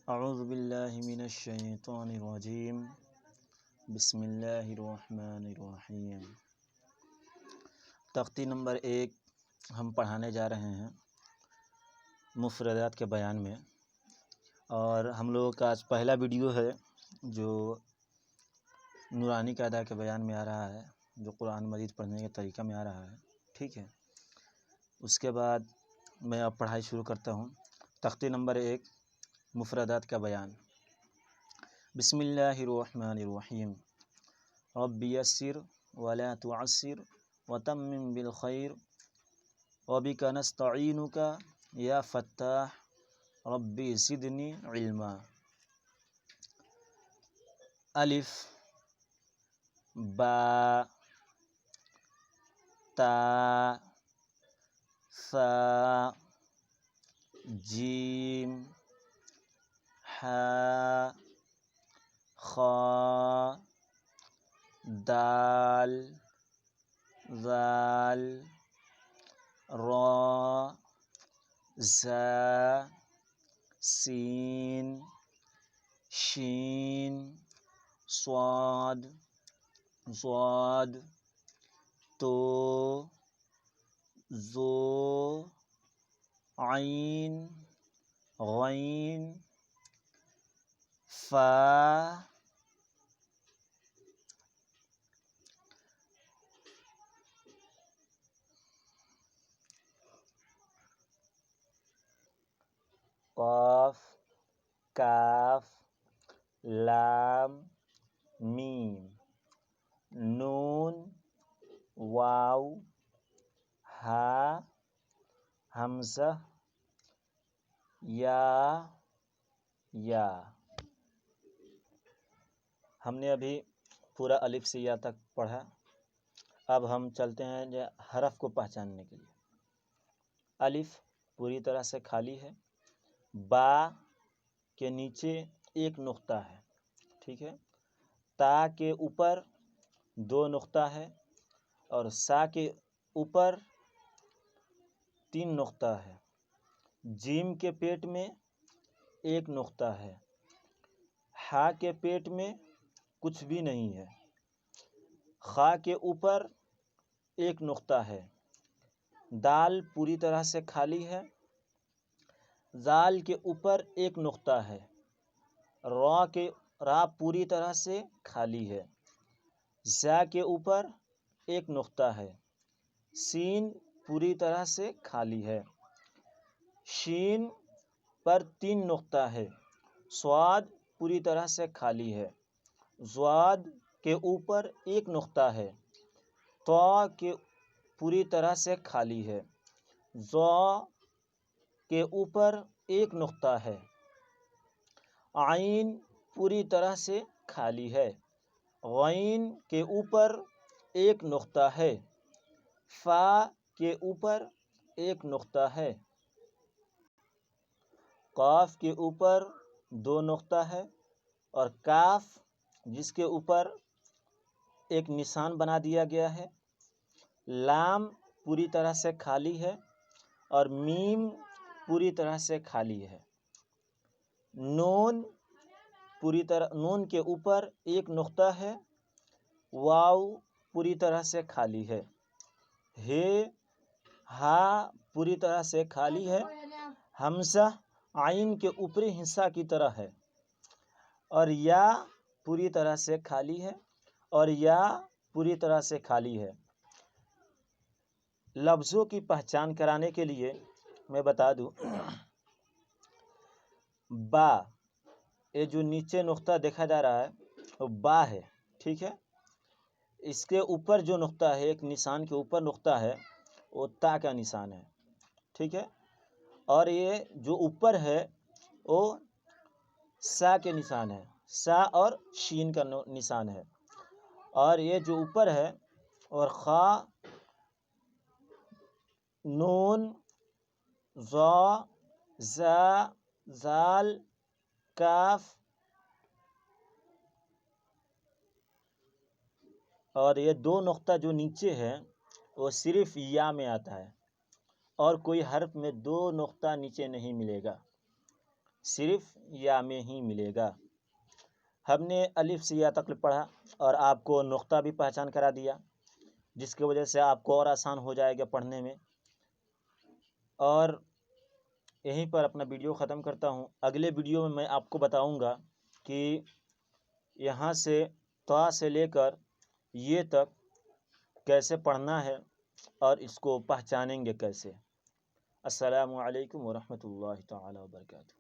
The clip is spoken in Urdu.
اعوذ باللہ من الشیطان الرجیم بسم اللہ الرحمن الرحیم۔ تختی نمبر 1 ہم پڑھانے جا رہے ہیں مفردات کے بیان میں، اور ہم لوگوں کا آج پہلا ویڈیو ہے جو نورانی قاعدہ کے بیان میں آ رہا ہے، جو قرآن مجید پڑھنے کے طریقہ میں آ رہا ہے، ٹھیک ہے۔ اس کے بعد میں اب پڑھائی شروع کرتا ہوں۔ تختی نمبر 1 مفردات کا بیان۔ بسم اللہ الرحمن الرحیم۔ رب یسر ولا تعسر وتمم بالخیر وبک نستعینک یا فتاح رب زدنی علما۔ الف، با، تا، ثا، جیم، حا، خا، دال، ذال، را، زا، سین، شین، صاد، ضاد، تو، ذو، عین، غین، فا، قاف، کاف، لام، میم، نون، واو، ہا، حمزہ، یا۔ ہم نے ابھی پورا الف سے یا تک پڑھا۔ اب ہم چلتے ہیں حرف کو پہچاننے کے لیے۔ الف پوری طرح سے خالی ہے، با کے نیچے ایک نقطہ ہے، ٹھیک ہے۔ تا کے اوپر 2 نقطہ ہے، اور سا کے اوپر 3 نقطہ ہے۔ جیم کے پیٹ میں 1 نقطہ ہے۔ ہا کے پیٹ میں کچھ بھی نہیں ہے۔ خا کے اوپر 1 نقطہ ہے۔ دال پوری طرح سے خالی ہے۔ ذال کے اوپر 1 نقطہ ہے۔ را پوری طرح سے خالی ہے۔ زا کے اوپر 1 نقطہ ہے۔ سین پوری طرح سے خالی ہے۔ شین پر 3 نقطہ ہے۔ صاد پوری طرح سے خالی ہے۔ ضاد کے اوپر 1 نقطہ ہے۔ طا کے پوری طرح سے خالی ہے۔ ظا کے اوپر 1 نقطہ ہے۔ عین پوری طرح سے خالی ہے۔ غین کے اوپر 1 نقطہ ہے۔ فا کے اوپر 1 نقطہ ہے۔ قاف کے اوپر 2 نقطہ ہے، اور کاف جس کے اوپر ایک نشان بنا دیا گیا ہے۔ لام پوری طرح سے خالی ہے، اور میم پوری طرح سے خالی ہے۔ نون کے اوپر 1 نقطہ ہے۔ واو پوری طرح سے خالی ہے۔ ہا پوری طرح سے خالی ہے۔ حمزہ عین کے اوپری حصہ کی طرح ہے، اور یا پوری طرح سے خالی ہے، لفظوں کی پہچان کرانے کے لیے میں بتا دوں، با، یہ جو نیچے نقطہ دیکھا جا رہا ہے وہ با ہے، ٹھیک ہے۔ اس کے اوپر جو نقطہ ہے، ایک نشان کے اوپر نقطہ ہے، وہ تا کا نشان ہے، ٹھیک ہے۔ اور یہ جو اوپر ہے وہ سا کے نشان ہے، سا اور شین کا نشان ہے۔ اور یہ جو اوپر ہے اور خا، نون، ظا، زا، ذال، کاف، اور یہ 2 نقطہ جو نیچے ہے وہ صرف یا میں آتا ہے، اور کوئی حرف میں 2 نقطہ نیچے نہیں ملے گا۔ صرف یا میں ہی ملے گا۔ ہم نے الف سے یا تک پڑھا اور آپ کو نقطہ بھی پہچان کرا دیا، جس کی وجہ سے آپ کو اور آسان ہو جائے گا پڑھنے میں۔ اور یہیں پر اپنا ویڈیو ختم کرتا ہوں۔ اگلے ویڈیو میں آپ کو بتاؤں گا کہ یہاں سے تا سے لے کر یہ تک کیسے پڑھنا ہے اور اس کو پہچانیں گے کیسے۔ السلام علیکم ورحمۃ اللہ تعالی وبرکاتہ۔